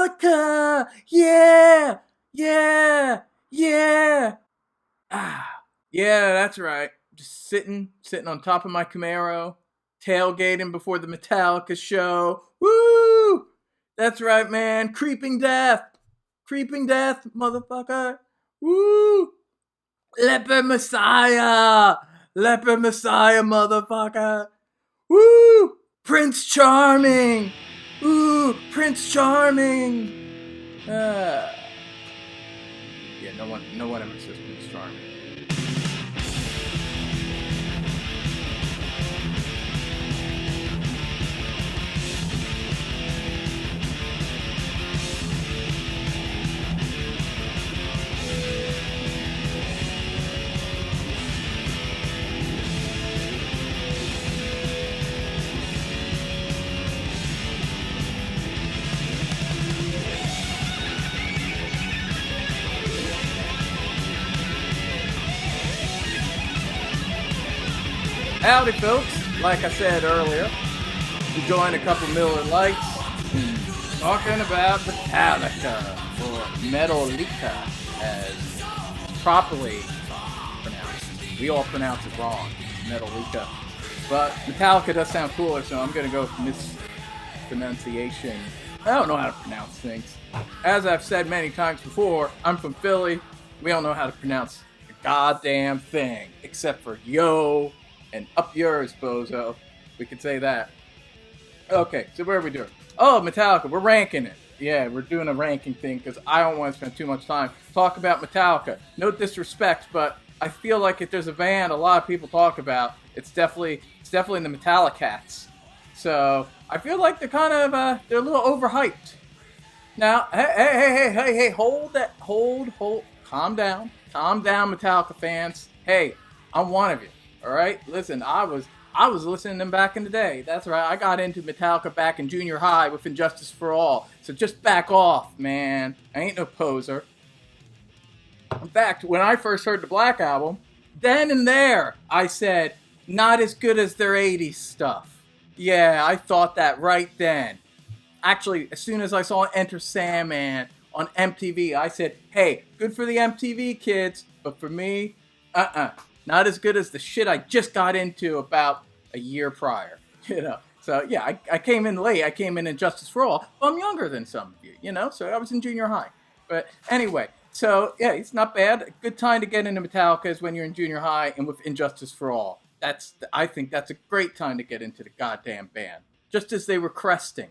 Metallica! Yeah! Yeah! Yeah! Ah, yeah, that's right. Just sitting on top of my Camaro, tailgating before the Metallica show. Woo! That's right, man. Creeping death, motherfucker. Woo! Leper Messiah, motherfucker. Woo! Prince Charming. Ooh, Prince Charming. Yeah, no one ever says Prince Charming. Howdy, folks. Like I said earlier, enjoying a couple Miller Lights, talking about Metallica, or Metallica, as properly pronounced. We all pronounce it wrong, Metallica. But Metallica does sound cooler, so I'm going to go with mispronunciation. I don't know how to pronounce things. As I've said many times before, I'm from Philly. We don't know how to pronounce a goddamn thing, except for yo and up yours, bozo. We could say that. Okay, so what are we doing? Oh, Metallica, we're ranking it. Yeah, we're doing a ranking thing because I don't want to spend too much time talk about Metallica. No disrespect, but I feel like if there's a band a lot of people talk about, it's definitely the Metallicats. So I feel like they're kind of they're a little overhyped. Now, hey, hold, calm down, Metallica fans. Hey, I'm one of you. All right, listen, I was listening to them back in the day. That's right, I got into Metallica back in junior high with Injustice for All. So just back off, man. I ain't no poser. In fact, when I first heard the Black Album, then and there, I said, not as good as their 80s stuff. Yeah, I thought that right then. Actually, as soon as I saw Enter Sandman on MTV, I said, hey, good for the MTV kids, but for me, not as good as the shit I just got into about a year prior, So, yeah, I came in late. I came in Justice for All. Well, I'm younger than some of you, So I was in junior high. But anyway, so, yeah, it's not bad. A good time to get into Metallica is when you're in junior high and with Injustice for All. I think that's a great time to get into the goddamn band. Just as they were cresting.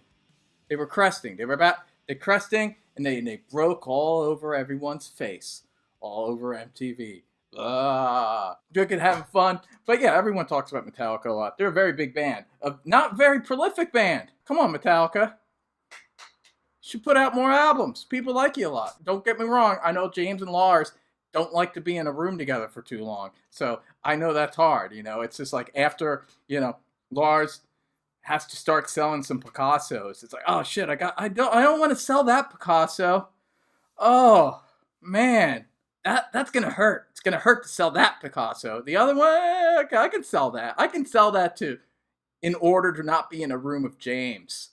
They were cresting, and they broke all over everyone's face. All over MTV. Drinking, having fun. But yeah, everyone talks about Metallica a lot. They're a very big band. A not very prolific band. Come on, Metallica. You should put out more albums. People like you a lot. Don't get me wrong. I know James and Lars don't like to be in a room together for too long. So I know that's hard. It's just like after, Lars has to start selling some Picassos. It's like, oh shit, I don't want to sell that Picasso. Oh, man. That's gonna hurt. It's gonna hurt to sell that Picasso. The other one, okay, I can sell that. I can sell that too, in order to not be in a room with James.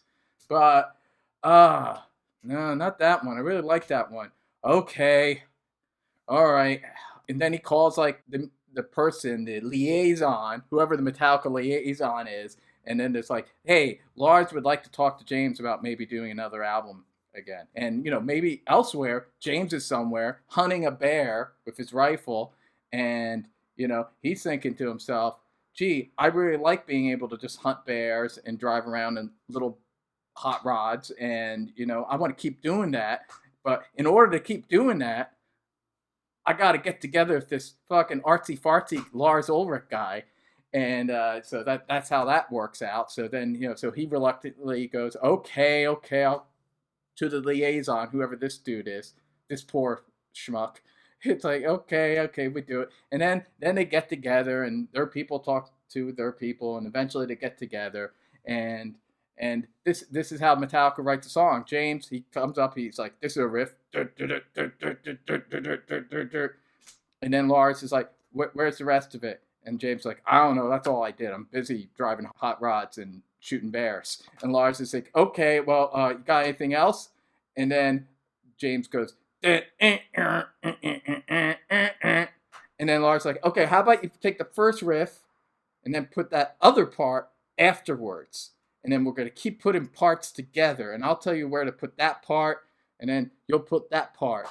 But no, not that one. I really like that one. Okay, all right. And then he calls like the person, the liaison, whoever the Metallica liaison is, and then it's like, hey, Lars would like to talk to James about maybe doing another album again. And, maybe elsewhere, James is somewhere hunting a bear with his rifle, and, he's thinking to himself, gee, I really like being able to just hunt bears and drive around in little hot rods, and, I want to keep doing that. But in order to keep doing that, I got to get together with this fucking artsy-fartsy Lars Ulrich guy. And so that's how that works out. So then, so he reluctantly goes, okay, I'll to the liaison, whoever this dude is, this poor schmuck. It's like, okay, we do it. And then they get together, and their people talk to their people, and eventually they get together. And this is how Metallica writes a song. James, he comes up, he's like, this is a riff. And then Lars is like, where's the rest of it? And James is like, I don't know, that's all I did. I'm busy driving hot rods and shooting bears. And Lars is like, okay, well, you got anything else? And then James goes, and then Lars like, okay, how about you take the first riff and then put that other part afterwards. And then we're going to keep putting parts together. And I'll tell you where to put that part, and then you'll put that part.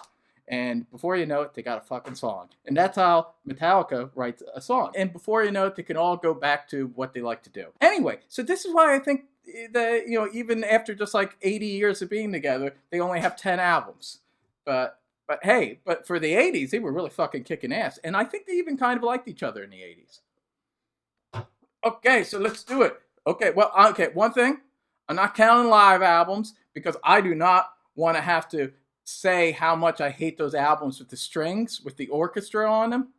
And before you know it, they got a fucking song. And that's how Metallica writes a song. And before you know it, they can all go back to what they like to do. Anyway, so this is why I think that, even after just like 80 years of being together, they only have 10 albums. But hey, but for the 80s, they were really fucking kicking ass. And I think they even kind of liked each other in the 80s. Okay, so let's do it. Okay, one thing. I'm not counting live albums because I do not want to have to say how much I hate those albums with the strings, with the orchestra on them.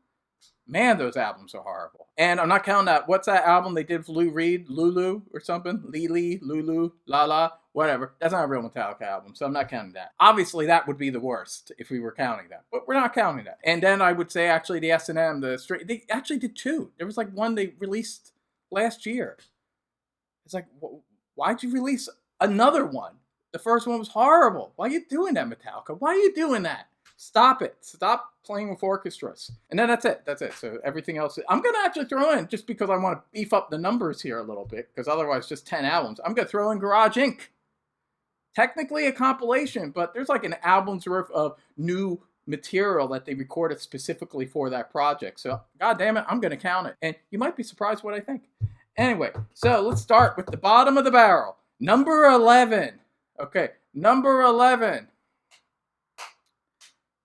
Man, those albums are horrible. And I'm not counting that. What's that album they did with Lou Reed? Lulu or something? Lili, Lulu, La La, whatever. That's not a real Metallica album, so I'm not counting that. Obviously, that would be the worst if we were counting that. But we're not counting that. And then I would say, actually, the S&M, they actually did two. There was like one they released last year. It's like, why'd you release another one? The first one was horrible. Why are you doing that, Metallica? Why are you doing that? Stop it. Stop playing with orchestras. And then that's it. So everything else, I'm going to actually throw in, just because I want to beef up the numbers here a little bit, because otherwise just 10 albums. I'm going to throw in Garage Inc. Technically a compilation, but there's like an album's worth of new material that they recorded specifically for that project. So, god damn it, I'm going to count it. And you might be surprised what I think. Anyway, so let's start with the bottom of the barrel. Number 11. Okay, number 11.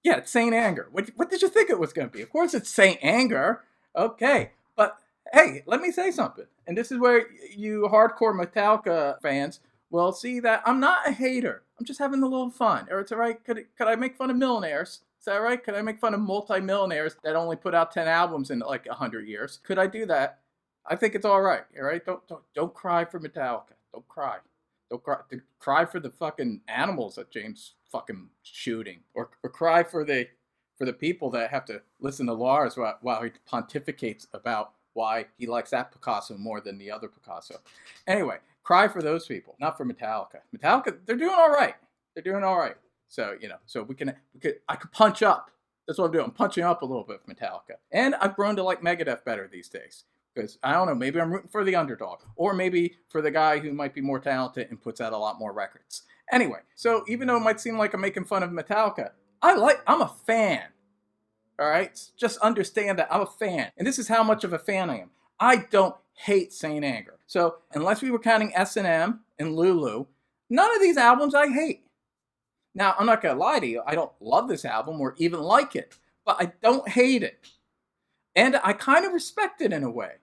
Yeah, it's Saint Anger. What did you think it was going to be? Of course it's Saint Anger. Okay, but hey, let me say something. And this is where you hardcore Metallica fans will see that I'm not a hater. I'm just having a little fun. Or it's all right. Could I make fun of millionaires? Is that right? Could I make fun of multi-millionaires that only put out 10 albums in like 100 years? Could I do that? I think it's all right. All right? Don't cry for Metallica. Don't cry. Don't cry. Cry for the fucking animals that James fucking shooting, or cry for the people that have to listen to Lars while he pontificates about why he likes that Picasso more than the other Picasso. Anyway, cry for those people, not for Metallica. Metallica, they're doing all right. They're doing all right. So so I could punch up. That's what I'm doing. I'm punching up a little bit with Metallica, and I've grown to like Megadeth better these days. Because, I don't know, maybe I'm rooting for the underdog. Or maybe for the guy who might be more talented and puts out a lot more records. Anyway, so even though it might seem like I'm making fun of Metallica, I'm a fan. Alright? Just understand that I'm a fan. And this is how much of a fan I am. I don't hate Saint Anger. So, unless we were counting S&M and Lulu, none of these albums I hate. Now, I'm not going to lie to you. I don't love this album or even like it. But I don't hate it. And I kind of respect it in a way.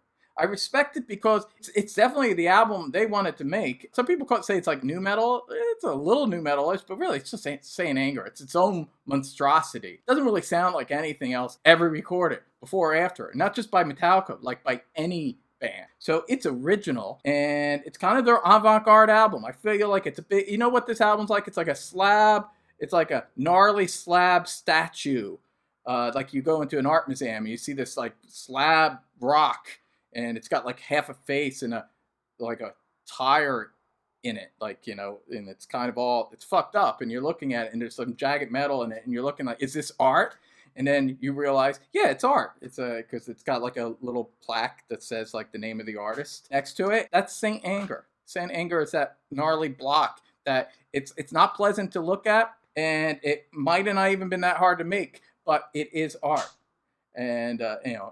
I respect it because it's definitely the album they wanted to make. Some people say it's like nu metal. It's a little nu metalish, but really it's just Saint Anger. It's its own monstrosity. It doesn't really sound like anything else ever recorded before or after. Not just by Metallica, like by any band. So it's original, and it's kind of their avant-garde album. I feel like it's a bit, you know what this album's like? It's like a slab. It's like a gnarly slab statue. Like you go into an art museum and you see this like slab rock, and it's got like half a face and a tire in it, and it's kind of it's fucked up, and you're looking at it and there's some jagged metal in it, and you're looking like, is this art? And then you realize, yeah, it's art. It's because it's got like a little plaque that says like the name of the artist next to it. That's Saint Anger. Saint Anger is that gnarly block that it's not pleasant to look at, and it might have not even been that hard to make. But it is art, and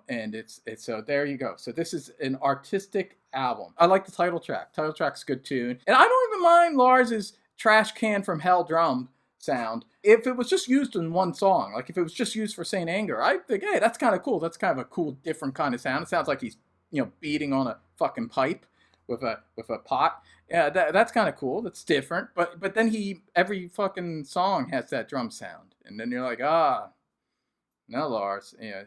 and it's so there you go. So this is an artistic album. I like the title track. Title track's a good tune, and I don't even mind Lars's trash can from hell drum sound if it was just used in one song. Like if it was just used for Saint Anger, I think, hey, that's kind of cool. That's kind of a cool, different kind of sound. It sounds like he's beating on a fucking pipe with a pot. Yeah, that's kind of cool. That's different. But then every fucking song has that drum sound, and then you're like, no, Lars, yeah,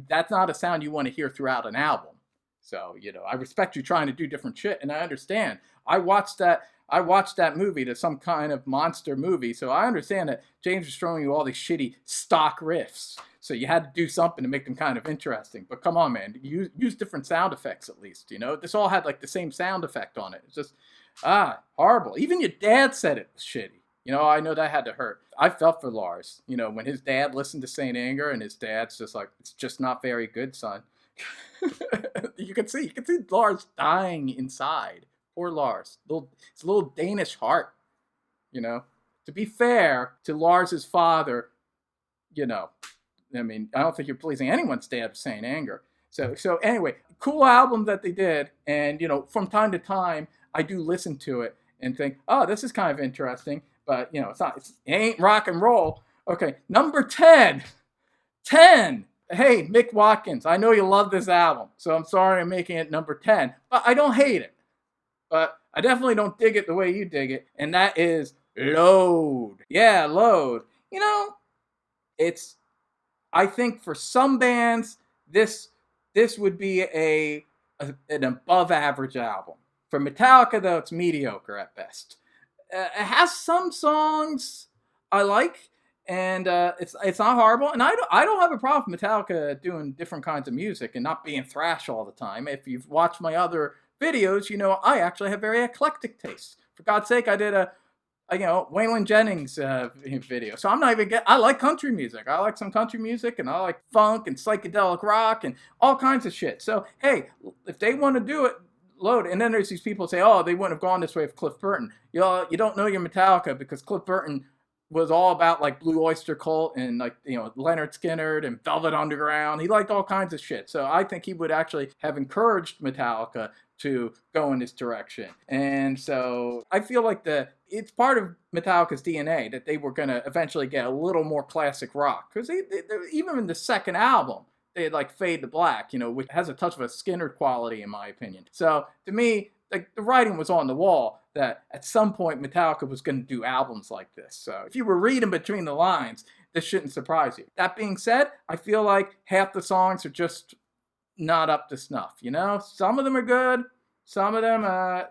that's not a sound you want to hear throughout an album. So, I respect you trying to do different shit, and I understand. I watched that movie, to some kind of monster movie, so I understand that James was showing you all these shitty stock riffs. So you had to do something to make them kind of interesting. But come on, man, use different sound effects at least, This all had like the same sound effect on it. It's just, horrible. Even your dad said it was shitty. I know that had to hurt. I felt for Lars. When his dad listened to Saint Anger, and his dad's just like, it's just not very good, son. You can see Lars dying inside. Poor Lars. It's a little Danish heart. To be fair to Lars's father, I don't think you're pleasing anyone's dad with Saint Anger. So anyway, cool album that they did, and from time to time I do listen to it and think, oh, this is kind of interesting, but it ain't rock and roll. Okay, number 10. Hey, Mick Watkins, I know you love this album, so I'm sorry I'm making it number 10, but I don't hate it. But I definitely don't dig it the way you dig it, and that is Load. Yeah, Load. I think for some bands, this would be an above average album. For Metallica, though, it's mediocre at best. It has some songs I like, and it's not horrible. And I don't have a problem with Metallica doing different kinds of music and not being thrash all the time. If you've watched my other videos, I actually have very eclectic tastes. For God's sake, I did a Waylon Jennings video. So I'm not even I like country music. I like some country music, and I like funk and psychedelic rock and all kinds of shit. So, hey, if they want to do it, Load. And then there's these people who say, oh, they wouldn't have gone this way with Cliff Burton. You don't know your Metallica, because Cliff Burton was all about like Blue Oyster Cult and like, Leonard Skinner and Velvet Underground. He liked all kinds of shit. So I think he would actually have encouraged Metallica to go in this direction. And so I feel like it's part of Metallica's DNA that they were going to eventually get a little more classic rock. Because even in the second album, they had like Fade to Black, which has a touch of a Skinner quality in my opinion. So to me, like, the writing was on the wall that at some point Metallica was going to do albums like this. So if you were reading between the lines, this shouldn't surprise you. That being said, I feel like half the songs are just not up to snuff. Some of them are good. Some of them, I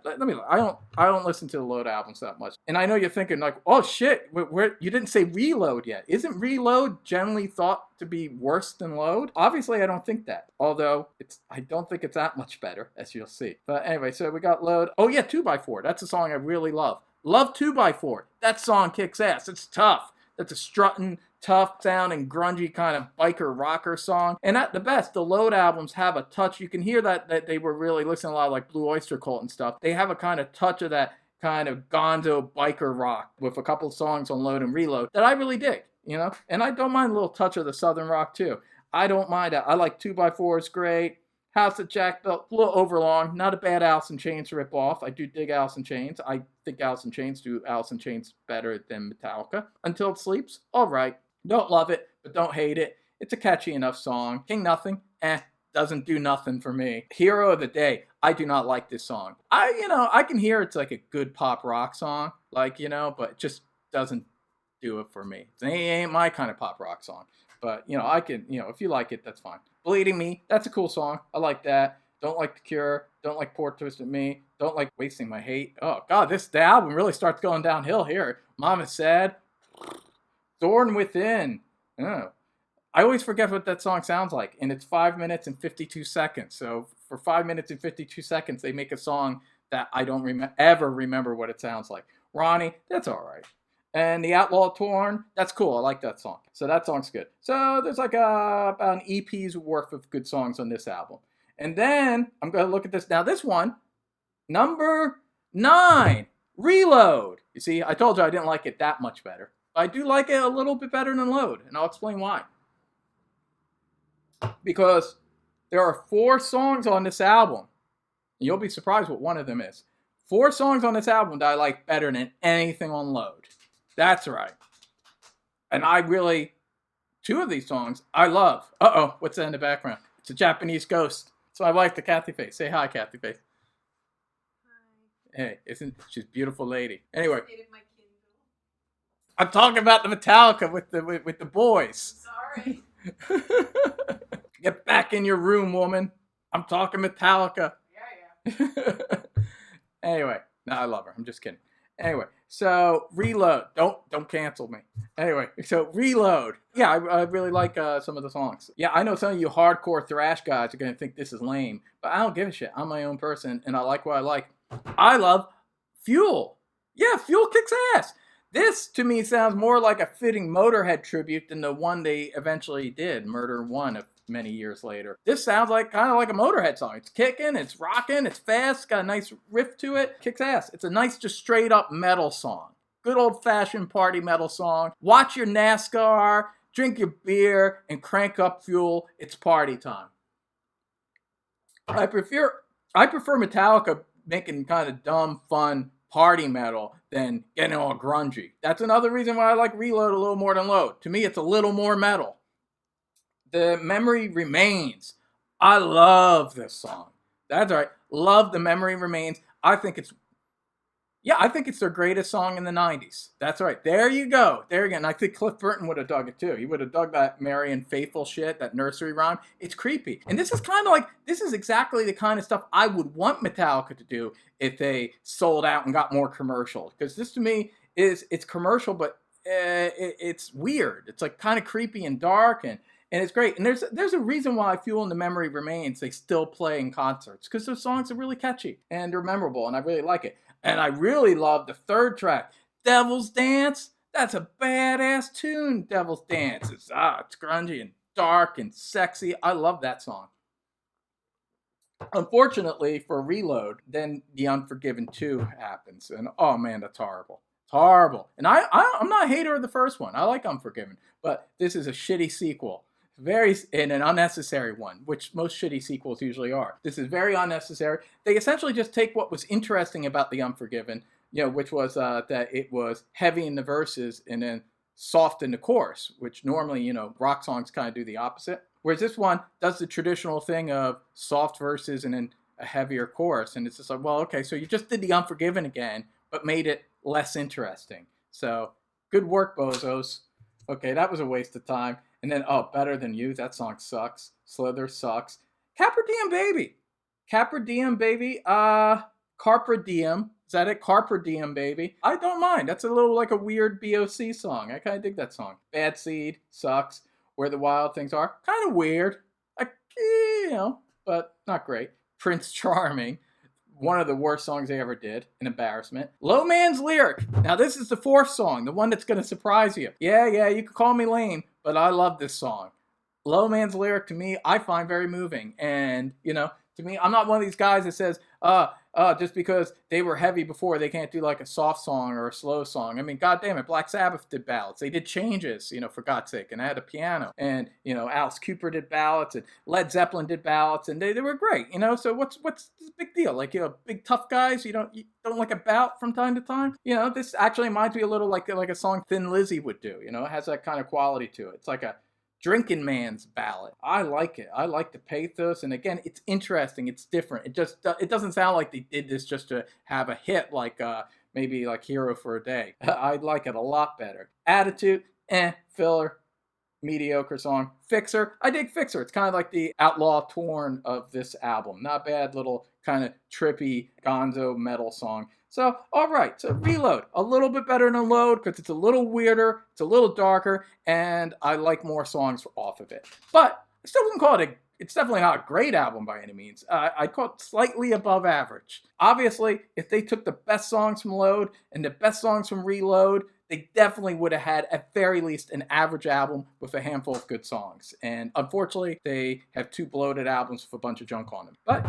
don't listen to the Load albums that much. And I know you're thinking like, oh shit, you didn't say Reload yet. Isn't Reload generally thought to be worse than Load? Obviously, I don't think that. Although, I don't think it's that much better, as you'll see. But anyway, so we got Load. Oh yeah, 2x4. That's a song I really love. Love 2x4. That song kicks ass. It's tough. That's a strutting, tough sounding, grungy kind of biker rocker song. And at the best, the Load albums have a touch. You can hear that they were really listening a lot of like Blue Oyster Cult and stuff. They have a kind of touch of that kind of gonzo biker rock with a couple of songs on Load and Reload that I really dig, And I don't mind a little touch of the southern rock too. I don't mind that. I like 2x4 is great. House of Jack Bell, a little overlong. Not a bad Alice in Chains ripoff. I do dig Alice in Chains. I think Alice in Chains do Alice in Chains better than Metallica. Until It Sleeps, all right. Don't love it, but don't hate it. It's a catchy enough song. King Nothing, doesn't do nothing for me. Hero of the Day, I do not like this song. I can hear it's like a good pop rock song, but it just doesn't do it for me. It ain't my kind of pop rock song. But, I can, if you like it, that's fine. Bleeding Me, that's a cool song. I like that. Don't like The Cure. Don't like Poor Twisted Me. Don't like Wasting My Hate. Oh, God, the album really starts going downhill here. Mama Sad. Thorn Within. Oh. I always forget what that song sounds like, and it's 5 minutes and 52 seconds. So for 5 minutes and 52 seconds, they make a song that I don't ever remember what it sounds like. Ronnie, that's all right. And The Outlaw Torn, that's cool. I like that song. So that song's good. So there's like about an EP's worth of good songs on this album. And then I'm going to look at this. Now this one, number 9, Reload. You see, I told you I didn't like it that much better. I do like it a little bit better than Load, and I'll explain why. Because there are 4 songs on this album, and you'll be surprised what one of them is. 4 songs on this album that I like better than anything on Load. That's right. And 2 of they's songs I love. Uh-oh, what's that in the background? It's a Japanese ghost. It's my wife, the Kathy Face. Say hi, Kathy Face. Hi. Hey, she's a beautiful lady. Anyway. I'm talking about the Metallica with the boys. Sorry. Get back in your room, woman. I'm talking Metallica. Yeah. Anyway, no, I love her. I'm just kidding. Anyway, so Reload. Don't cancel me. Anyway, so Reload. Yeah, I really like some of the songs. Yeah, I know some of you hardcore thrash guys are going to think this is lame, but I don't give a shit. I'm my own person, and I like what I like. I love Fuel. Yeah, Fuel kicks ass. This, to me, sounds more like a fitting Motorhead tribute than the one they eventually did, Murder One, many years later. This sounds like kind of like a Motorhead song. It's kicking, it's rocking, it's fast, got a nice riff to it, kicks ass. It's a nice, just straight up metal song. Good old fashioned party metal song. Watch your NASCAR, drink your beer, and crank up fuel. It's party time. I prefer Metallica making kind of dumb, fun party metal than getting all grungy. That's another reason why I like Reload a little more than Load. To me, it's a little more metal. The Memory Remains. I love this song. That's right. Love The Memory Remains. I think it's their greatest song in the 90s. That's right. There you go. There again. I think Cliff Burton would have dug it too. He would have dug that Merry and Faithful shit, that nursery rhyme. It's creepy. And this is exactly the kind of stuff I would want Metallica to do if they sold out and got more commercial. Because this to me it's commercial, but it's weird. It's like kind of creepy and dark and it's great. And there's a reason why Fuel and The Memory Remains, they still play in concerts. Because those songs are really catchy and they're memorable and I really like it. And I really love the third track, Devil's Dance. That's a badass tune, Devil's Dance. It's grungy and dark and sexy. I love that song. Unfortunately for Reload, then The Unforgiven 2 happens. And oh man, that's horrible. It's horrible. And I'm not a hater of the first one. I like Unforgiven. But this is a shitty sequel. And an unnecessary one, which most shitty sequels usually are. This is very unnecessary. They essentially just take what was interesting about The Unforgiven, which was that it was heavy in the verses and then soft in the chorus, which normally, rock songs kind of do the opposite. Whereas this one does the traditional thing of soft verses and then a heavier chorus. And it's just like, well, okay, so you just did The Unforgiven again, but made it less interesting. So good work, bozos. Okay, that was a waste of time. And then, Better Than You, that song sucks. Slither sucks. Carpe Diem Baby. Carpe Diem Baby. Carpe Diem. Is that it? Carpe Diem Baby. I don't mind. That's a little like a weird BOC song. I kind of dig that song. Bad Seed sucks. Where the Wild Things Are. Kind of weird. But not great. Prince Charming. One of the worst songs they ever did. An embarrassment. Low Man's Lyric. Now this is the fourth song. The one that's going to surprise you. Yeah, you can call me lame, but I love this song. Low Man's Lyric, to me, I find very moving. And, to me, I'm not one of these guys that says, just because they were heavy before, they can't do like a soft song or a slow song. I mean, God damn it, Black Sabbath did ballads. They did Changes, for God's sake, and I had a piano. And, Alice Cooper did ballads, and Led Zeppelin did ballads, and they were great, So what's the big deal? Like, big tough guys, you don't like a bout from time to time? This actually reminds me a little like a song Thin Lizzy would do, it has that kind of quality to it. It's like a drinking man's ballad. I like it. I like the pathos, and again, it's interesting. It's different. It doesn't sound like they did this just to have a hit like maybe like Hero for a Day. I like it a lot better. Attitude, filler, mediocre song. Fixer, I dig Fixer. It's kind of like the Outlaw Torn of this album. Not bad, little kind of trippy gonzo metal song. So, all right, so Reload, a little bit better than Load because it's a little weirder, it's a little darker, and I like more songs off of it. But I still wouldn't call it it's definitely not a great album by any means. I'd call it slightly above average. Obviously, if they took the best songs from Load and the best songs from Reload, they definitely would have had, at very least, an average album with a handful of good songs. And unfortunately, they have two bloated albums with a bunch of junk on them. But,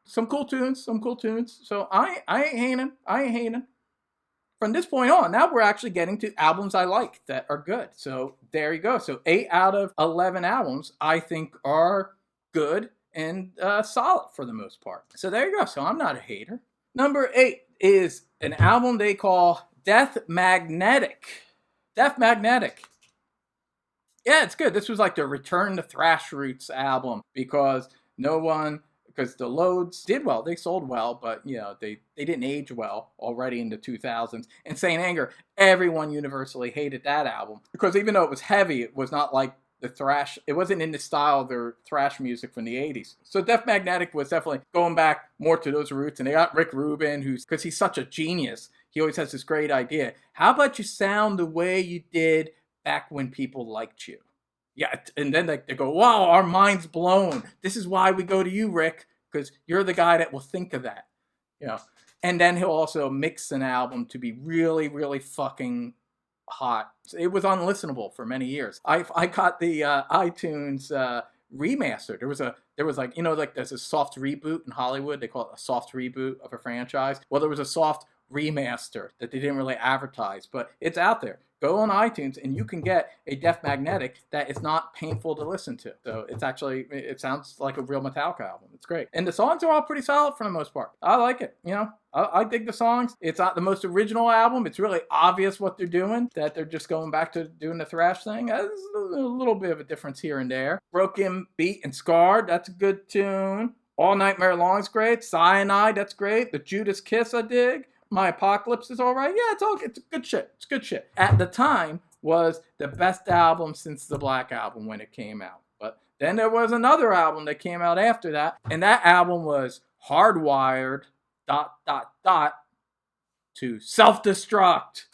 some cool tunes. So I ain't hating. From this point on, now we're actually getting to albums I like that are good. So there you go. So 8 out of 11 albums I think are good and solid for the most part. So there you go. So I'm not a hater. Number 8 is an album they call Death Magnetic. Death Magnetic. Yeah, it's good. This was like the Return to Thrash Roots album because the Loads did well. They sold well, but, they didn't age well already in the 2000s. And Saint Anger, everyone universally hated that album because even though it was heavy, it was not like the thrash. It wasn't in the style of their thrash music from the 80s. So Death Magnetic was definitely going back more to those roots. And they got Rick Rubin, because he's such a genius. He always has this great idea. How about you sound the way you did back when people liked you? Yeah, and then they go, wow, our mind's blown. This is why we go to you, Rick, because you're the guy that will think of that. And then he'll also mix an album to be really, really fucking hot. It was unlistenable for many years. I got the iTunes remaster. There was like, like there's a soft reboot in Hollywood. They call it a soft reboot of a franchise. Well, there was a soft remaster that they didn't really advertise, but it's out there. Go on iTunes and you can get a Death Magnetic that is not painful to listen to. So it sounds like a real Metallica album. It's great. And the songs are all pretty solid for the most part. I like it, I dig the songs. It's not the most original album. It's really obvious what they're doing, that they're just going back to doing the thrash thing. There's a little bit of a difference here and there. Broken Beat and Scarred, that's a good tune. All Nightmare Long's great. Cyanide, that's great. The Judas Kiss, I dig. My Apocalypse is all right. Yeah, it's good shit. It's good shit. At the time, was the best album since the Black Album when it came out. But then there was another album that came out after that, and that album was Hardwired ... to Self-Destruct.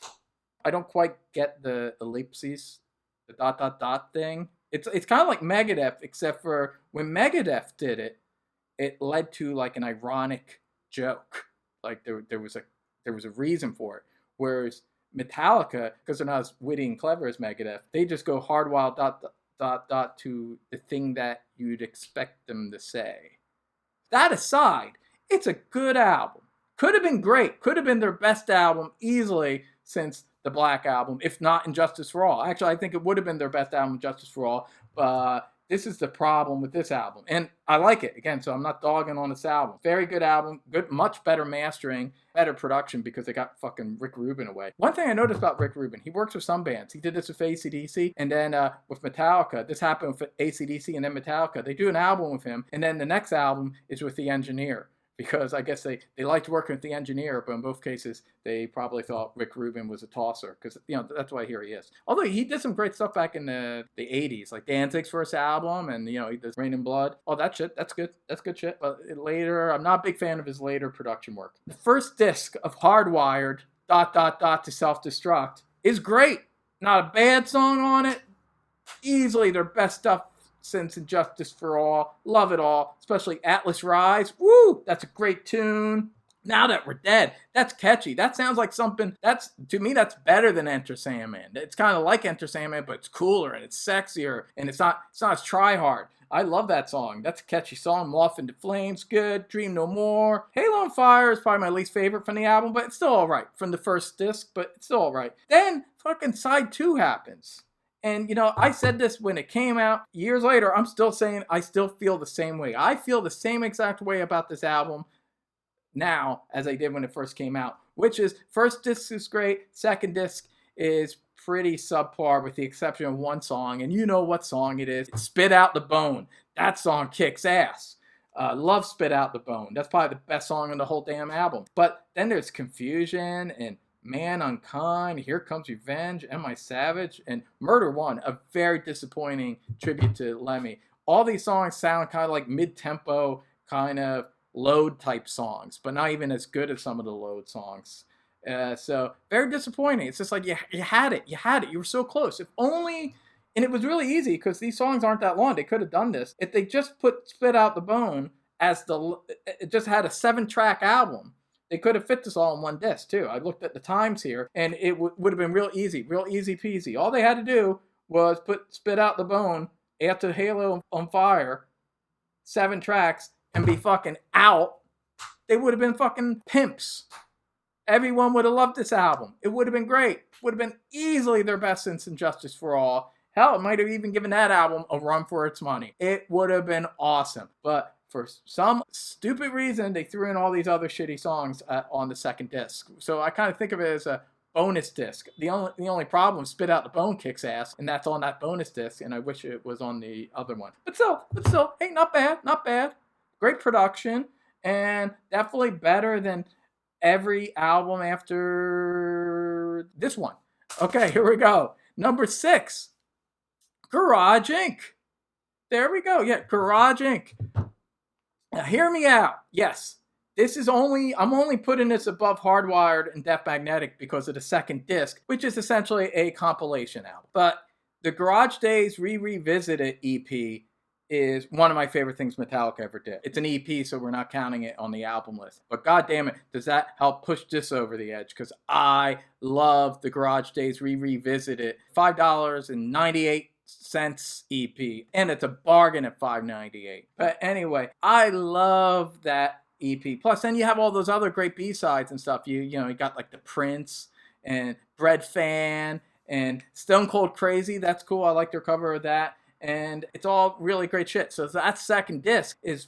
I don't quite get the ellipses, the ... thing. It's kind of like Megadeth, except for when Megadeth did it, it led to like an ironic joke. Like there was a reason for it. Whereas Metallica, because they're not as witty and clever as Megadeth, they just go hardwired ... to the thing that you'd expect them to say. That aside, it's a good album. Could have been great. Could have been their best album easily since the Black Album, if not Injustice for All. Actually, I think it would have been their best album, Justice for All. But this is the problem with this album. And I like it, again, so I'm not dogging on this album. Very good album, good, much better mastering, better production because they got fucking Rick Rubin away. One thing I noticed about Rick Rubin, he works with some bands. He did this with AC/DC, and then with Metallica. This happened with AC/DC and then Metallica. They do an album with him, and then the next album is with the engineer. Because I guess they liked working with the engineer, but in both cases, they probably thought Rick Rubin was a tosser. Because, that's why here he is. Although he did some great stuff back in the 80s, like Danzig's first album, and, he does Rain and Blood. Oh, that shit, that's good. That's good shit. But later, I'm not a big fan of his later production work. The first disc of Hardwired ... to Self-Destruct is great. Not a bad song on it. Easily their best stuff since Injustice for All. Love it all, especially Atlas Rise. Woo, that's a great tune. Now That We're Dead, that's catchy. That sounds like something, to me, that's better than Enter Sandman. It's kind of like Enter Sandman, but it's cooler and it's sexier and it's not as try-hard. I love that song. That's a catchy song. Moth into Flames, good. Dream No More. Halo on Fire is probably my least favorite from the album, but it's still all right. From the first disc, but it's still all right. Then fucking side 2 happens. And, I said this when it came out. Years later, I'm still saying I still feel the same way. I feel the same exact way about this album now as I did when it first came out. Which is, first disc is great. Second disc is pretty subpar with the exception of one song. And you know what song it is. It's Spit Out the Bone. That song kicks ass. Love Spit Out the Bone. That's probably the best song on the whole damn album. But then there's Confusion and Man Unkind, Here Comes Revenge, Am I Savage, and Murder One, a very disappointing tribute to Lemmy. All these songs sound kind of like mid-tempo, kind of Load type songs, but not even as good as some of the Load songs. So very disappointing. It's just like you had it. You were so close. If only, and it was really easy because these songs aren't that long. They could have done this if they just put Spit Out the Bone as it just had a 7-track album. They could have fit this all in one disc, too. I looked at the times here, and it would have been real easy peasy. All they had to do was Spit Out the Bone after Halo on Fire, 7 tracks, and be fucking out. They would have been fucking pimps. Everyone would have loved this album. It would have been great. Would have been easily their best since Injustice for All. Hell, it might have even given that album a run for its money. It would have been awesome. But for some stupid reason, they threw in all these other shitty songs on the second disc. So I kind of think of it as a bonus disc. The only problem, Spit Out the Bone kicks ass, and that's on that bonus disc, and I wish it was on the other one. But still, hey, not bad. Great production, and definitely better than every album after this one. Okay, here we go. Number 6, Garage Inc. There we go. Yeah, Garage Inc. Now, hear me out. Yes, I'm only putting this above Hardwired and Death Magnetic because of the second disc, which is essentially a compilation album. But the Garage Days Revisited EP is one of my favorite things Metallica ever did. It's an EP, so we're not counting it on the album list. But god damn it, does that help push this over the edge? Because I love the Garage Days Revisited. $5.98 EP, and it's a bargain at $5.98. But anyway, I love that EP. Plus, then you have all those other great B-sides and stuff. You got like the Prince and Bread Fan and Stone Cold Crazy. That's cool. I like their cover of that. And it's all really great shit. So that second disc is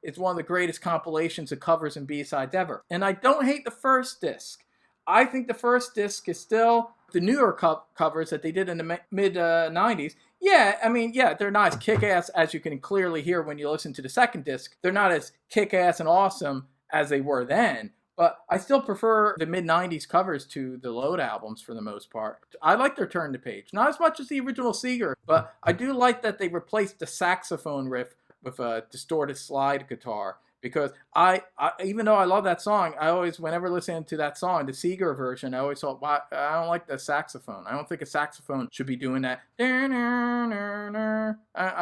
it's one of the greatest compilations of covers and B-sides ever. And I don't hate the first disc. I think the first disc is still the newer covers that they did in the mid-90s. Yeah, I mean, yeah, they're not as kick-ass as you can clearly hear when you listen to the second disc. They're not as kick-ass and awesome as they were then. But I still prefer the mid-90s covers to the Load albums for the most part. I like their turn the page. Not as much as the original Seeger, but I do like that they replaced the saxophone riff with a distorted slide guitar. Because I even though I love that song, I always, whenever listening to that song, the Seeger version, I always thought, wow, I don't like the saxophone. I don't think a saxophone should be doing that. I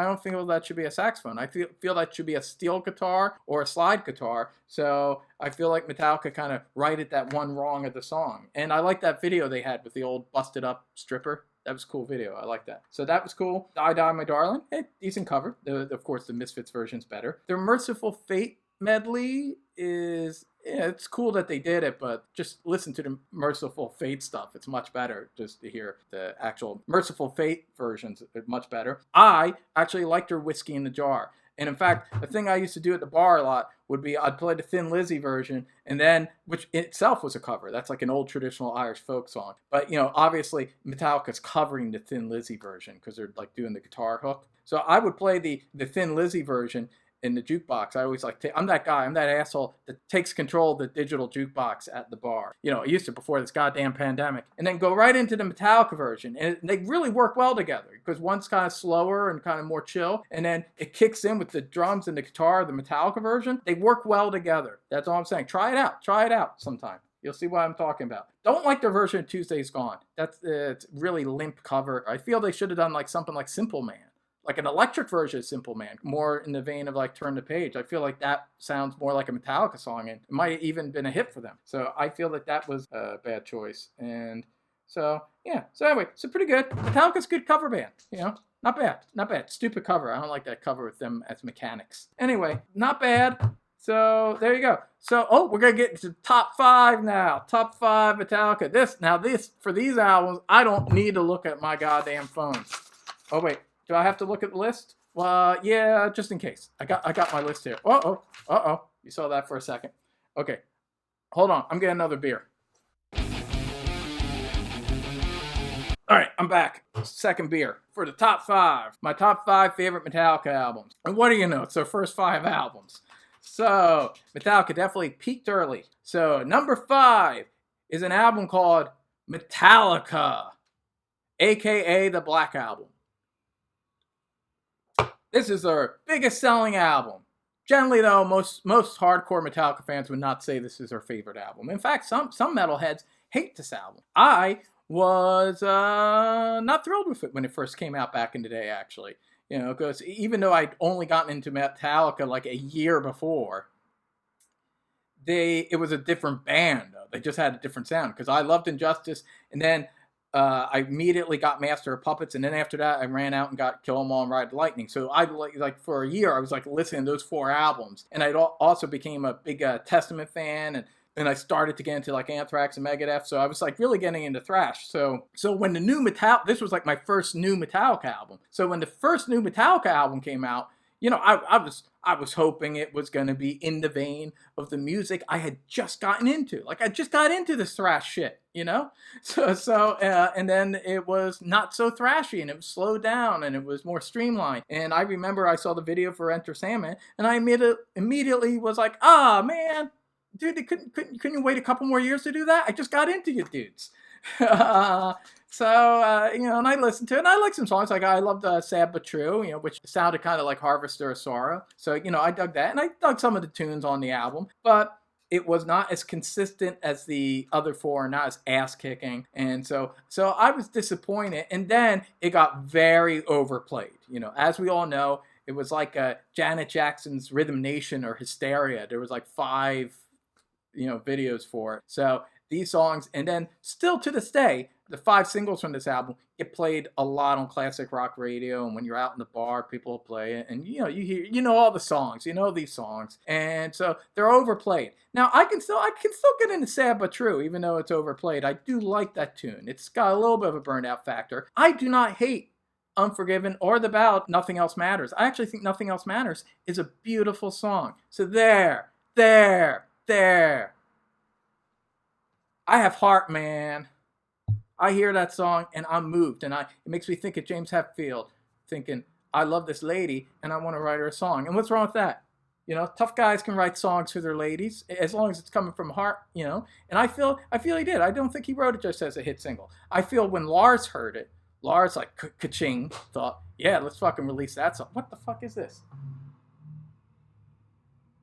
don't feel that should be a saxophone. I feel that should be a steel guitar or a slide guitar. So I feel like Metallica kind of righted that one wrong of the song. And I like that video they had with the old busted up stripper. That was a cool video. I like that. So that was cool. Die, Die, My Darling. Hey, decent cover. Of course, the Misfits version's better. Their Merciful Fate medley is, it's cool that they did it, but just listen to the Merciful Fate stuff. It's much better just to hear the actual Merciful Fate versions. It's much better. I actually liked their Whiskey in the Jar. And in fact, the thing I used to do at the bar a lot would be I'd play the Thin Lizzy version, and then, which in itself was a cover. That's like an old traditional Irish folk song. But, obviously Metallica's covering the Thin Lizzy version because they're like doing the guitar hook. So I would play the Thin Lizzy version in the jukebox. I always I'm that guy, I'm that asshole that takes control of the digital jukebox at the bar. I used to before this goddamn pandemic. And then go right into the Metallica version. And they really work well together because one's kind of slower and kind of more chill. And then it kicks in with the drums and the guitar, the Metallica version. They work well together. That's all I'm saying. Try it out. Try it out sometime. You'll see what I'm talking about. Don't like their version of Tuesday's Gone. It's really limp cover. I feel they should have done like something like Simple Man. Like an electric version of Simple Man, more in the vein of like Turn the Page. I feel like that sounds more like a Metallica song, and it might have even been a hit for them. So I feel that was a bad choice. And so, yeah. So anyway, so pretty good. Metallica's a good cover band, Not bad. Not bad. Stupid cover. I don't like that cover with them as mechanics. Anyway, not bad. So there you go. So, we're going to get to top 5 now. Top 5 Metallica. For these albums, I don't need to look at my goddamn phone. Oh, wait. Do I have to look at the list? Well, yeah, just in case. I got my list here. Uh-oh. You saw that for a second. Okay. Hold on. I'm getting another beer. All right, I'm back. Second beer for the top 5. My top 5 favorite Metallica albums. And what do you know? It's their first 5 albums. So, Metallica definitely peaked early. So, number 5 is an album called Metallica, a.k.a. the Black Album. This is their biggest selling album. Generally, though, most hardcore Metallica fans would not say this is their favorite album. In fact, some metalheads hate this album. I was not thrilled with it when it first came out back in the day, actually. Because even though I'd only gotten into Metallica like a year before, it was a different band, though. They just had a different sound. Because I loved Injustice, and then I immediately got Master of Puppets, and then after that, I ran out and got Kill 'Em All and Ride the Lightning. So I like for a year, I was like listening to those 4 albums, and I also became a big Testament fan, and then I started to get into like Anthrax and Megadeth. So I was like really getting into thrash. So when the new this was like my first new Metallica album. So when the first new Metallica album came out, I was hoping it was going to be in the vein of the music I had just gotten into. Like I just got into this thrash shit, So and then it was not so thrashy, and it was slowed down, and it was more streamlined. And I remember I saw the video for Enter Sandman, and I immediately was like, man, dude, they couldn't you wait a couple more years to do that? I just got into you dudes. And I listened to it, and I like some songs. Like, I loved Sad But True, which sounded kind of like Harvester of Sorrow. So, I dug that, and I dug some of the tunes on the album, but it was not as consistent as the other 4, not as ass-kicking, and so I was disappointed, and then it got very overplayed. As we all know, It was like Janet Jackson's Rhythm Nation or Hysteria. There was like 5, videos for it. So these songs, and then still to this day, the 5 singles from this album get played a lot on classic rock radio, and when you're out in the bar, people will play it, and you hear all the songs, these songs, and so they're overplayed. Now I can still get into Sad But True, even though it's overplayed. I do like that tune. It's got a little bit of a burnout factor. I do not hate Unforgiven or the ballad Nothing Else Matters. I actually think Nothing Else Matters is a beautiful song. So there. I have heart, man. I hear that song and I'm moved, and it makes me think of James Hetfield, thinking, I love this lady and I want to write her a song. And what's wrong with that? Tough guys can write songs for their ladies as long as it's coming from heart, And I feel he did. I don't think he wrote it just as a hit single. I feel when Lars heard it, Lars like ka-ching, thought, yeah, let's fucking release that song. What the fuck is this?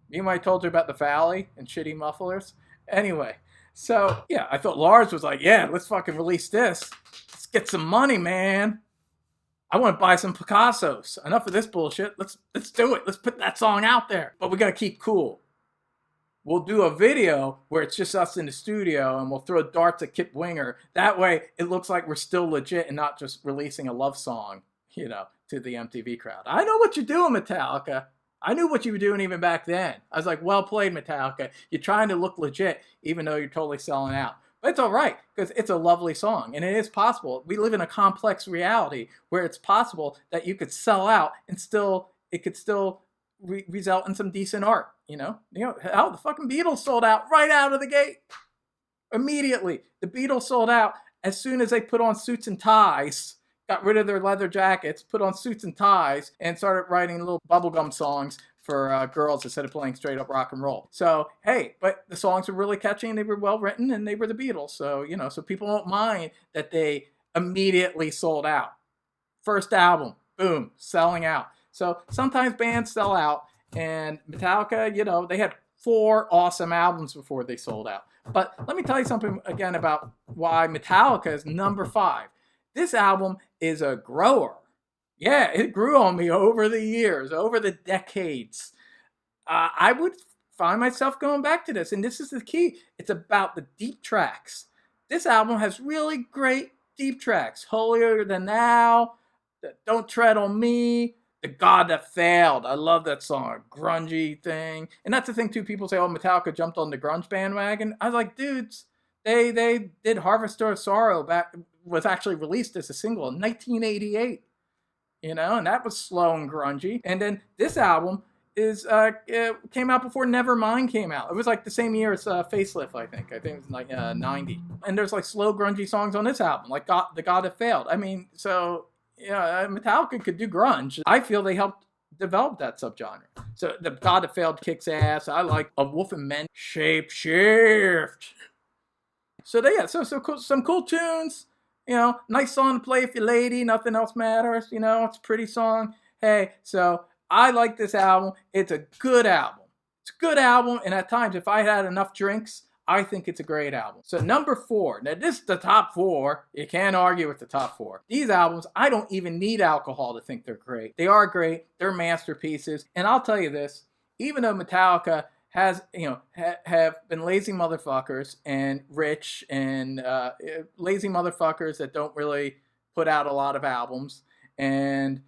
You might have told you about the Valley and shitty mufflers. Anyway. So, yeah, I thought Lars was like, yeah, let's fucking release this. Let's get some money, man. I want to buy some Picassos. Enough of this bullshit. Let's do it. Let's put that song out there. But we got to keep cool. We'll do a video where it's just us in the studio, and we'll throw darts at Kip Winger. That way, it looks like we're still legit and not just releasing a love song, to the MTV crowd. I know what you're doing, Metallica. I knew what you were doing even back then. I was like, well played, Metallica. You're trying to look legit, even though you're totally selling out. But it's all right, because it's a lovely song. And it is possible. We live in a complex reality where it's possible that you could sell out and it could still result in some decent art. How the fucking Beatles sold out right out of the gate. Immediately. The Beatles sold out as soon as they put on suits and ties, got rid of their leather jackets, put on suits and ties, and started writing little bubblegum songs for girls instead of playing straight up rock and roll. So, hey, but the songs were really catchy and they were well written and they were the Beatles. So, so people don't mind that they immediately sold out. First album, boom, selling out. So sometimes bands sell out, and Metallica, they had 4 awesome albums before they sold out. But let me tell you something again about why Metallica is number 5. This album is a grower. Yeah, it grew on me over the years, over the decades. I would find myself going back to this, and this is the key. It's about the deep tracks. This album has really great deep tracks. Holier Than Thou, Don't Tread on Me, The God That Failed. I love that song, grungy thing. And that's the thing, too. People say, oh, Metallica jumped on the grunge bandwagon. I was like, dudes, they did Harvester of Sorrow was actually released as a single in 1988, and that was slow and grungy. And then this album it came out before Nevermind came out. It was like the same year as Facelift, I think. I think it was like 90. And there's like slow grungy songs on this album, like The God That Failed. I mean, so Metallica could do grunge. I feel they helped develop that subgenre. So The God That Failed kicks ass. I like A Wolf and Men, Shape Shift. So cool, some cool tunes. Nice song to play if you're lady, Nothing Else Matters. It's a pretty song. Hey, so I like this album. It's a good album. It's a good album, and at times, if I had enough drinks, I think it's a great album. So number 4. Now, this is the top 4. You can't argue with the top 4. These albums, I don't even need alcohol to think they're great. They are great. They're masterpieces. And I'll tell you this, even though Metallica has, have been lazy motherfuckers and rich and lazy motherfuckers that don't really put out a lot of albums. And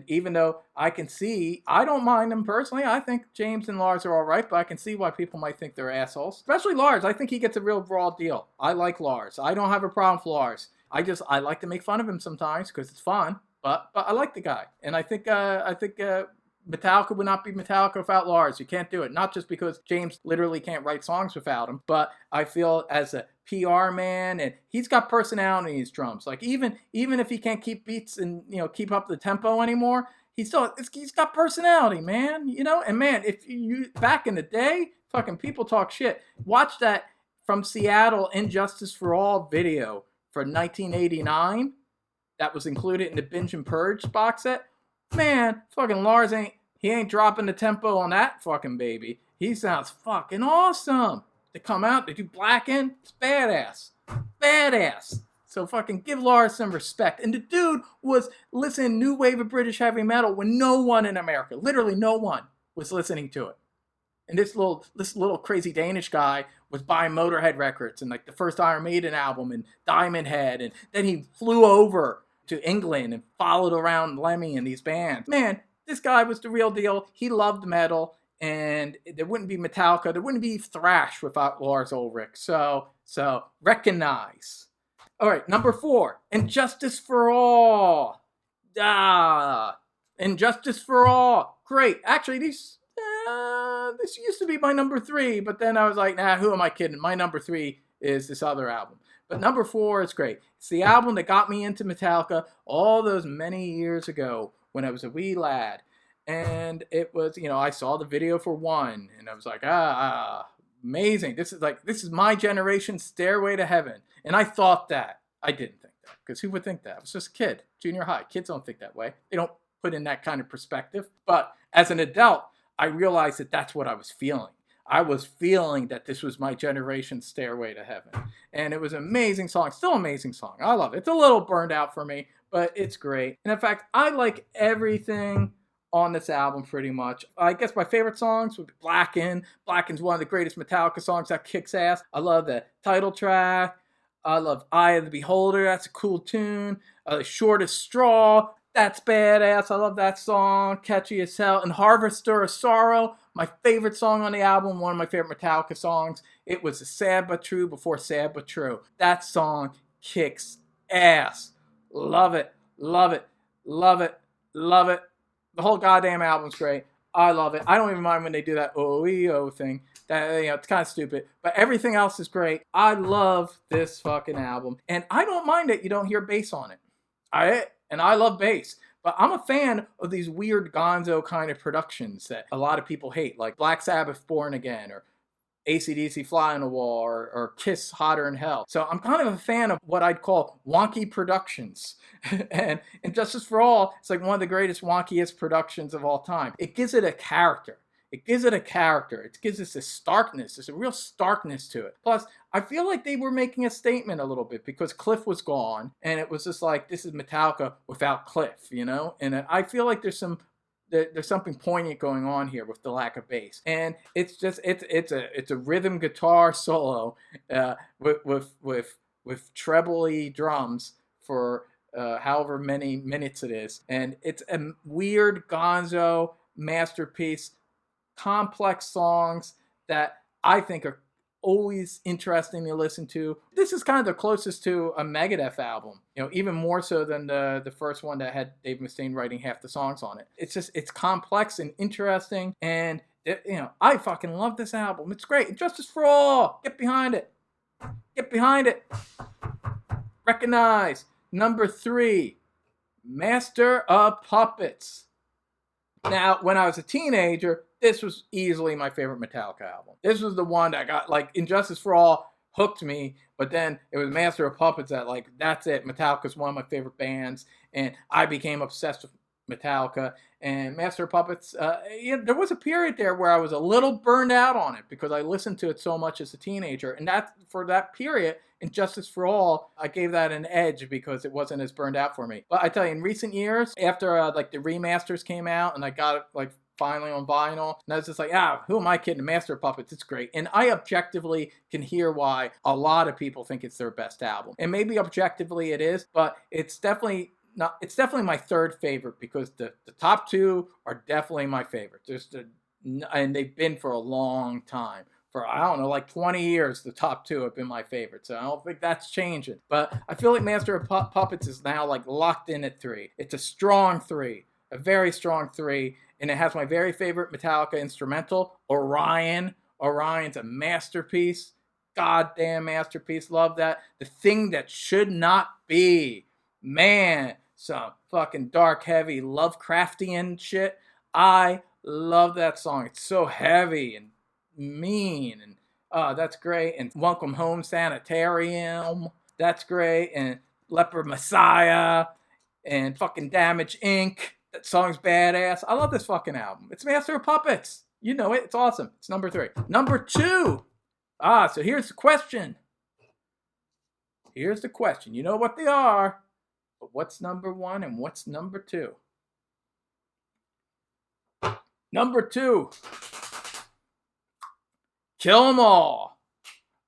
even though I don't mind them personally. I think James and Lars are all right, but I can see why people might think they're assholes. Especially Lars. I think he gets a real raw deal. I like Lars. I don't have a problem with Lars. I like to make fun of him sometimes because it's fun. But I like the guy. And I think Metallica would not be Metallica without Lars. You can't do it. Not just because James literally can't write songs without him, but I feel as a PR man, and he's got personality in his drums. Like even if he can't keep beats and keep up the tempo anymore, he's got personality, man. And man, if you back in the day, fucking people talk shit. Watch that From Seattle Injustice for All video for 1989 that was included in the Binge and Purge box set. Man, fucking Lars ain't dropping the tempo on that fucking baby. He sounds fucking awesome. They come out, they do Blackened, it's badass. Badass. So fucking give Lars some respect. And the dude was listening new wave of British heavy metal when no one in America, literally no one, was listening to it. And this little crazy Danish guy was buying Motorhead records and like the first Iron Maiden album and Diamond Head, and then he flew over to England and followed around Lemmy and these bands. Man, this guy was the real deal. He loved metal, and there wouldn't be Metallica, there wouldn't be Thrash without Lars Ulrich. So recognize. All right, number 4, And Justice for All. And Justice for All. Great. Actually, this used to be my number 3, but then I was like, nah, who am I kidding? My number 3 is this other album. But number 4 is great. It's the album that got me into Metallica all those many years ago when I was a wee lad. And it was, I saw the video for One, and I was like, amazing. This is my generation's Stairway to Heaven. And I thought that. I didn't think that, because who would think that? I was just a kid, junior high. Kids don't think that way. They don't put in that kind of perspective. But as an adult, I realized that that's what I was feeling. I was feeling that this was my generation's Stairway to Heaven. And it was an amazing song. Still an amazing song. I love it. It's a little burned out for me, but it's great. And in fact, I like everything on this album pretty much. I guess my favorite songs would be Blackened. Blackened's one of the greatest Metallica songs that kicks ass. I love the title track. I love Eye of the Beholder. That's a cool tune. Shortest Straw. That's badass. I love that song. Catchy as hell. And Harvester of Sorrow, my favorite song on the album, one of my favorite Metallica songs. It was Sad But True before Sad But True. That song kicks ass. Love it. Love it. Love it. Love it. The whole goddamn album's great. I love it. I don't even mind when they do that OEO thing. That, it's kind of stupid. But everything else is great. I love this fucking album. And I don't mind that you don't hear bass on it. And I love bass. But I'm a fan of these weird gonzo kind of productions that a lot of people hate. Like Black Sabbath Born Again, or AC/DC Fly on the Wall, or Kiss Hotter Than Hell. So I'm kind of a fan of what I'd call wonky productions. and Justice for All, it's like one of the greatest wonkiest productions of all time. It gives it a character. It gives it this starkness. There's a real starkness to it. Plus, I feel like they were making a statement a little bit because Cliff was gone, and it was just like, this is Metallica without Cliff, And I feel like there's something poignant going on here with the lack of bass, and it's a rhythm guitar solo with trebly drums for however many minutes it is, and it's a weird gonzo masterpiece. Complex songs that I think are always interesting to listen to. This is kind of the closest to a Megadeth album, even more so than the first one that had Dave Mustaine writing half the songs on it. It's complex and interesting, and I fucking love this album. It's great. Justice for All. Get behind it. Get behind it. Recognize. Number 3, Master of Puppets. Now, when I was a teenager, this was easily my favorite Metallica album. This was the one that got, Injustice for All hooked me, but then it was Master of Puppets that, that's it. Metallica's one of my favorite bands, and I became obsessed with Metallica. And Master of Puppets, there was a period there where I was a little burned out on it because I listened to it so much as a teenager. And for that period, Injustice for All, I gave that an edge because it wasn't as burned out for me. But I tell you, in recent years, after the remasters came out and I got it finally on vinyl, and I was just like, who am I kidding? Master of Puppets, it's great. And I objectively can hear why a lot of people think it's their best album. And maybe objectively it is, but it's definitely my third favorite because the top 2 are definitely my favorite. And they've been for a long time. For, 20 years, the top 2 have been my favorites. So I don't think that's changing. But I feel like Master of Puppets is now locked in at 3. It's a strong 3. A very strong 3. And it has my very favorite Metallica instrumental, Orion. Orion's a masterpiece. Goddamn masterpiece. Love that. The Thing That Should Not Be. Man, some fucking dark, heavy, Lovecraftian shit. I love that song. It's so heavy and mean, and that's great. And Welcome Home Sanitarium, that's great. And Leper Messiah, and fucking Damage Inc. That song's badass. I love this fucking album. It's Master of Puppets. You know it. It's awesome. It's number 3. Number 2. So here's the question. here's the question. You know what they are, but what's number 1 and what's number 2? Number 2, Kill 'Em All.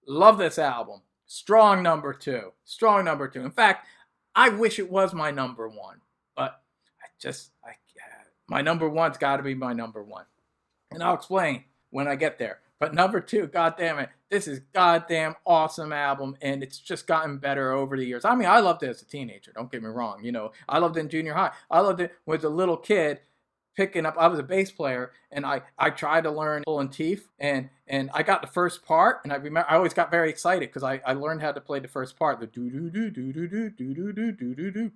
Love this album. Strong number 2. Strong number 2. In fact, I wish it was my number 1, but my number 1's got to be my number 1. And I'll explain when I get there. But number 2, goddamn it, this is goddamn awesome album, and it's just gotten better over the years. I mean, I loved it as a teenager, don't get me wrong. You know, I loved it in junior high. I loved it when I was a little kid picking up. I was a bass player, and I tried to learn pulling teeth, and I got the first part, and I remember I always got very excited because I learned how to play the first part, the do do do do do do do do do do do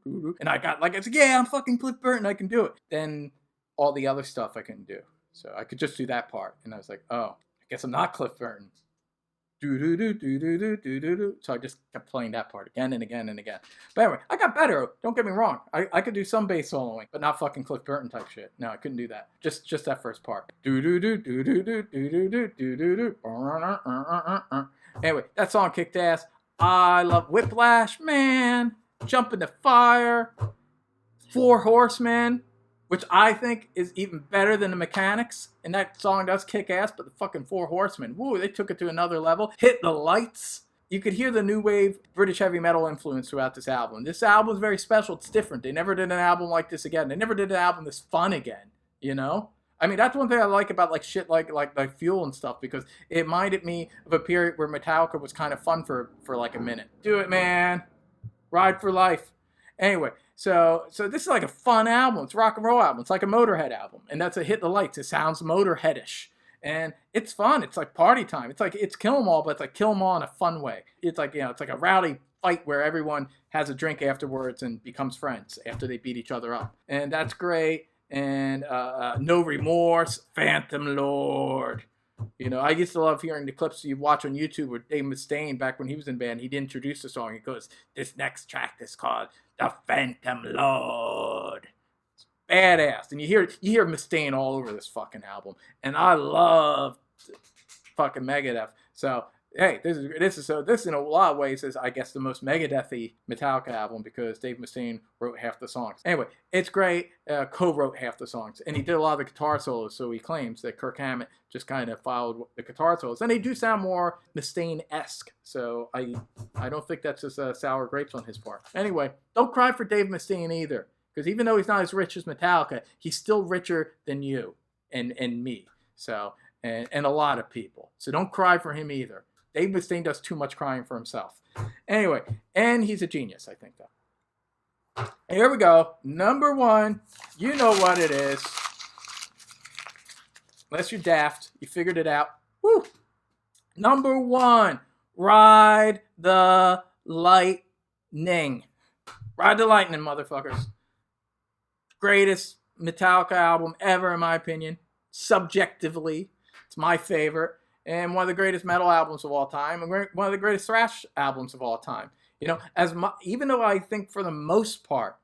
do, and I got like, I'm fucking Cliff Burton, I can do it. Then all the other stuff I couldn't do, so I could just do that part, and I was like, oh, I guess I'm not Cliff Burton. Do do do do do do do do do. So I just kept playing that part again and again and again. But anyway, I got better. Don't get me wrong. I could do some bass soloing, but not fucking Cliff Burton type shit. No, I couldn't do that. Just that first part. Do do do do do do do do do do do do. Anyway, that song kicked ass. I love Whiplash, man. Jump in the Fire. Four Horsemen, which I think is even better than the Mechanics. And that song does kick ass, but the fucking Four Horsemen, woo, they took it to another level. Hit the Lights. You could hear the new wave British heavy metal influence throughout this album. This album is very special. It's different. They never did an album like this again. They never did an album this fun again, you know? I mean, that's one thing I like about like shit like Fuel and stuff, because it reminded me of a period where Metallica was kind of fun for like a minute. Do it, man. Ride for life. Anyway, so this is like a fun album. It's a rock and roll album. It's like a Motorhead album. And that's a Hit the Lights. It sounds Motorheadish. And it's fun. It's like party time. It's Kill 'Em All, but it's like Kill 'Em All in a fun way. It's like, you know, it's like a rowdy fight where everyone has a drink afterwards and becomes friends after they beat each other up. And that's great. And No Remorse, Phantom Lord. You know, I used to love hearing the clips you watch on YouTube where Dave Mustaine, back when he was in band, he'd introduce the song. He goes, this next track is called The Phantom Lord. It's badass. And you hear Mustaine all over this fucking album. And I love fucking Megadeth. So, hey, this is in a lot of ways is, I guess, the most Megadeth-y Metallica album, because Dave Mustaine wrote half the songs. Anyway, it's great. Co-wrote half the songs, and he did a lot of the guitar solos. So he claims that Kirk Hammett just kind of followed the guitar solos, and they do sound more Mustaine-esque. So I don't think that's just sour grapes on his part. Anyway, don't cry for Dave Mustaine either, because even though he's not as rich as Metallica, he's still richer than you and me. So and a lot of people. So don't cry for him either. Dave Mustaine does too much crying for himself. Anyway, and he's a genius, I think, though. Here we go. Number 1. You know what it is. Unless you're daft. You figured it out. Woo! Number 1. Ride the Lightning. Ride the Lightning, motherfuckers. Greatest Metallica album ever, in my opinion. Subjectively. It's my favorite. And one of the greatest metal albums of all time, and one of the greatest thrash albums of all time. You know, even though I think for the most part,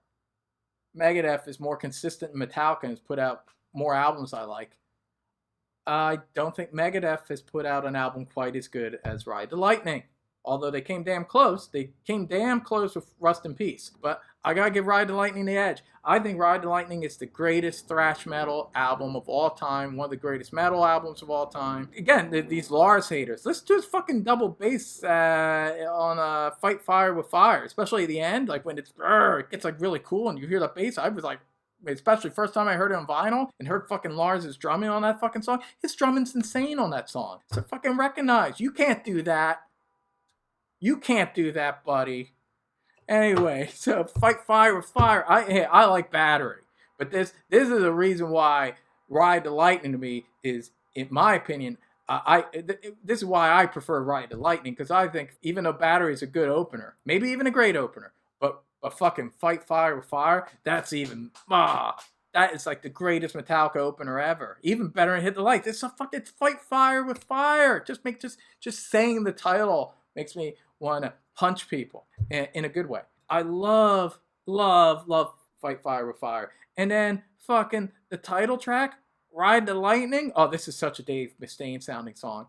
Megadeth is more consistent than Metallica and has put out more albums I like, I don't think Megadeth has put out an album quite as good as Ride the Lightning. Although they came damn close. They came damn close with Rust in Peace. But I gotta give Ride the Lightning the edge. I think Ride the Lightning is the greatest thrash metal album of all time. One of the greatest metal albums of all time. Again, these Lars haters. Listen to his fucking double bass on Fight Fire with Fire. Especially at the end. Like when it gets like really cool and you hear the bass. I was like, especially first time I heard it on vinyl and heard fucking Lars' drumming on that fucking song. His drumming's insane on that song. So fucking recognize. You can't do that. You can't do that, buddy. Anyway, so Fight Fire with Fire. I like Battery. But this is the reason why Ride the Lightning to me is, in my opinion, this is why I prefer Ride the Lightning, because I think even though Battery is a good opener, maybe even a great opener, but fucking Fight Fire with Fire, that's even, that is like the greatest Metallica opener ever. Even better than Hit the Lights. It's Fight Fire with Fire. Just saying the title makes me want to punch people in a good way. I love Fight Fire with Fire. And then fucking the title track, Ride the Lightning. Oh, this is such a Dave Mustaine sounding song.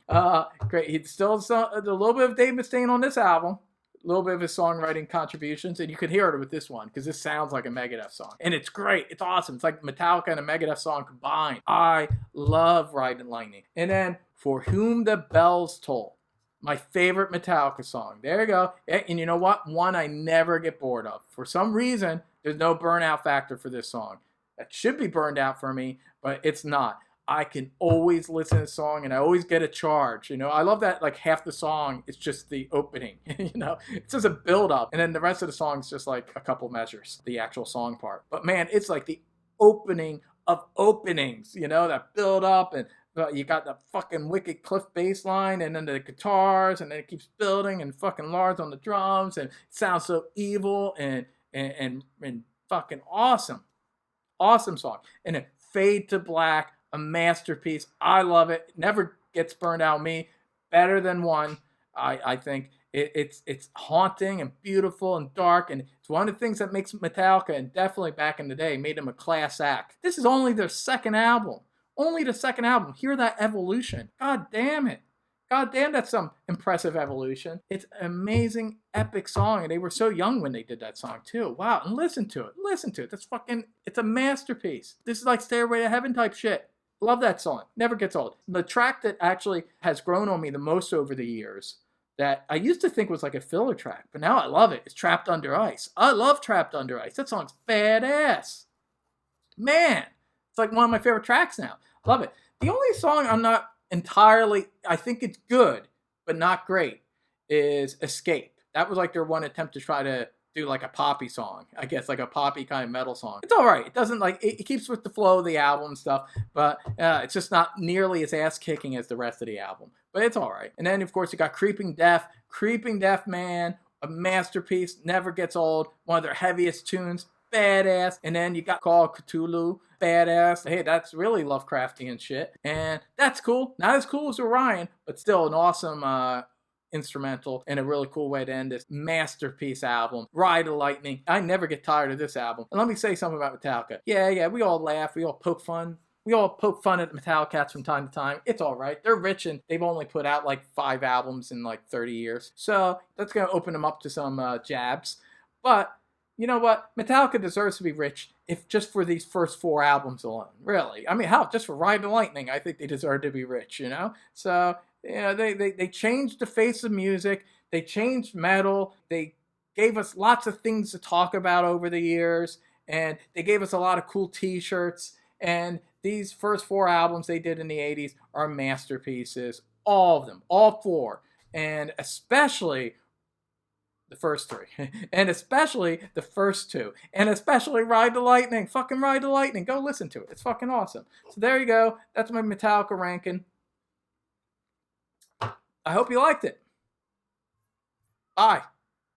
Great. He's still a little bit of Dave Mustaine on this album. A little bit of his songwriting contributions, and you could hear it with this one because this sounds like a Megadeth song, and it's great. It's awesome. It's like Metallica and a Megadeth song combined. I love Ride the Lightning. And then For Whom the Bells Toll, my favorite Metallica song. There you go. And you know what? One I never get bored of. For some reason, there's no burnout factor for this song. That should be burned out for me, but it's not. I can always listen to the song and I always get a charge. You know, I love that like half the song is just the opening. You know, it's just a build up. And then the rest of the song is just like a couple measures, the actual song part. But man, it's like the opening of openings, you know, that build up and you got the fucking wicked Cliff bass line and then the guitars and then it keeps building and fucking Lars on the drums and it sounds so evil and fucking awesome. Awesome song. And then Fade to Black, a masterpiece. I love it. Never gets burned out me. Better than one. I think it's haunting and beautiful and dark, and it's one of the things that makes Metallica, and definitely back in the day, made them a class act. This is only their second album. Only the second album. Hear that evolution. God damn it. God damn, that's some impressive evolution. It's an amazing, epic song, and they were so young when they did that song, too. Wow, and listen to it. Listen to it. That's fucking, it's a masterpiece. This is like Stairway to Heaven type shit. Love that song. Never gets old. The track that actually has grown on me the most over the years, that I used to think was like a filler track, but now I love it, is Trapped Under Ice. I love Trapped Under Ice. That song's badass. Man, it's like one of my favorite tracks now. Love it. The only song I'm not entirely, I think it's good, but not great, is Escape. That was like their one attempt to try to do like a poppy song, I guess, like a poppy kind of metal song. It's all right. It doesn't like, it keeps with the flow of the album and stuff, but it's just not nearly as ass kicking as the rest of the album, but it's all right. And then of course you got Creeping Death. Creeping Death, man, a masterpiece, never gets old, one of their heaviest tunes, badass. And then you got Call of Cthulhu, badass. Hey, that's really Lovecraftian shit, and that's cool. Not as cool as Orion, but still an awesome instrumental and a really cool way to end this masterpiece album. Ride the Lightning. I never get tired of this album. And let me say something about Metallica. Yeah, we all laugh, we all poke fun. We all poke fun at the Metallicats from time to time. It's all right. They're rich and they've only put out like 5 albums in like 30 years. So that's going to open them up to some jabs. But you know what? Metallica deserves to be rich if just for these first 4 albums alone. Really. I mean, hell, just for Ride the Lightning, I think they deserve to be rich, you know? So, yeah, they changed the face of music. They changed metal. They gave us lots of things to talk about over the years. And they gave us a lot of cool t-shirts. And these first 4 albums they did in the 80s are masterpieces. All of them. All 4. And especially the first 3. And especially the first 2. And especially Ride the Lightning. Fucking Ride the Lightning. Go listen to it. It's fucking awesome. So there you go. That's my Metallica ranking. I hope you liked it. Bye.